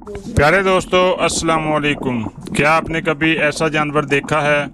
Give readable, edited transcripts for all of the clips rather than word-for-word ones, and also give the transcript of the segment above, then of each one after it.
प्यारे दोस्तों, अस्सलाम वालेकुम। क्या आपने कभी ऐसा जानवर देखा है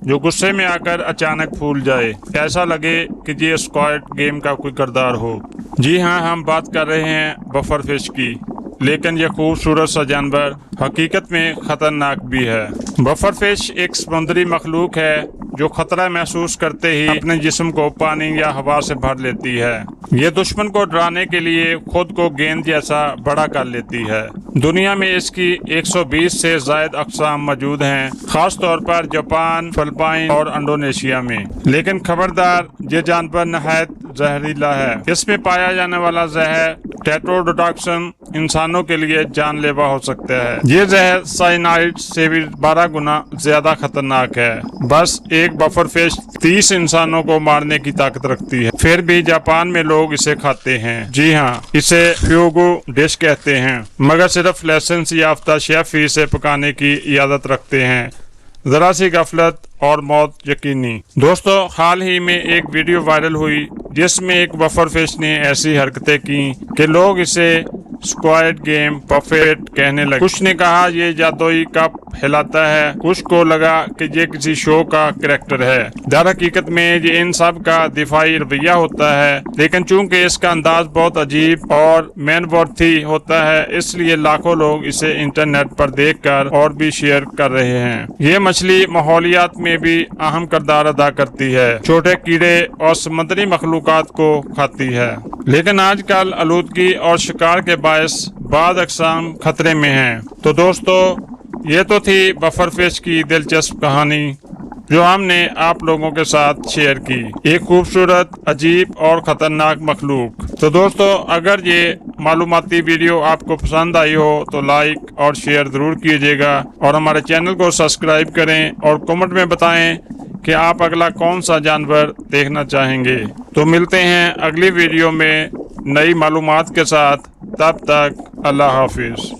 जो गुस्से में आकर अचानक फूल जाए, ऐसा लगे कि ये स्क्वाड गेम का कोई किरदार हो। जी हाँ, हम बात कर रहे हैं बफर फिश की। लेकिन यह खूबसूरत सा जानवर हकीकत में खतरनाक भी है। बफर फिश एक समुद्री मखलूक है जो खतरा महसूस करते ही अपने जिस्म को पानी या हवा से भर लेती है। ये दुश्मन को डराने के लिए खुद को गेंद जैसा बड़ा कर लेती है। दुनिया में इसकी 120 से ज्यादा अक़साम मौजूद हैं, खास तौर पर जापान, फिलिपाइन और इंडोनेशिया में। लेकिन खबरदार, ये जानवर नहायत जहरीला है। इसमें पाया जाने वाला जहर टेट्रोडोटॉक्सिन इंसानों के लिए जानलेवा हो सकता है। ये जहर साइनाइड से भी 12 गुना ज्यादा खतरनाक है। बस एक बफर फिश 30 इंसानों को मारने की ताकत रखती है। फिर भी जापान में लोग इसे खाते हैं। जी हाँ, इसे फ्यूगु डिश कहते हैं, मगर सिर्फ लाइसेंस याफ्ता शेफ ही इसे पकाने की इजाजत रखते हैं। जरा सी गफलत और मौत यकीनी। दोस्तों, हाल ही में एक वीडियो वायरल हुई जिसमें एक बफर फिश ने ऐसी हरकतें की कि लोग इसे स्क्वाड गेम पफेट कहने लगे। कुछ ने कहा ये जादुई कप हिलाता है, कुछ को लगा कि ये किसी शो का कैरेक्टर है। दर हकीकत में ये इन सब का दिफाई रवैया होता है, लेकिन चूंकि इसका अंदाज बहुत अजीब और मैनवर्थी होता है, इसलिए लाखों लोग इसे इंटरनेट पर देखकर और भी शेयर कर रहे हैं। ये मछली माहौलियात में भी अहम किरदार अदा करती है, छोटे कीड़े और समुद्री मखलूकात को खाती है। लेकिन आजकल आलूदगी और शिकार के बायस बाद अक़साम खतरे में हैं। तो दोस्तों, ये तो थी बफर फिश की दिलचस्प कहानी जो हमने आप लोगों के साथ शेयर की। एक खूबसूरत, अजीब और खतरनाक मखलूक। तो दोस्तों, अगर ये मालूमाती वीडियो आपको पसंद आई हो तो लाइक और शेयर जरूर कीजिएगा और हमारे चैनल को सब्सक्राइब करें और कमेंट में बताएं कि आप अगला कौन सा जानवर देखना चाहेंगे। तो मिलते हैं अगली वीडियो में नई मालूमात के साथ। तब तक अल्लाह हाफिज।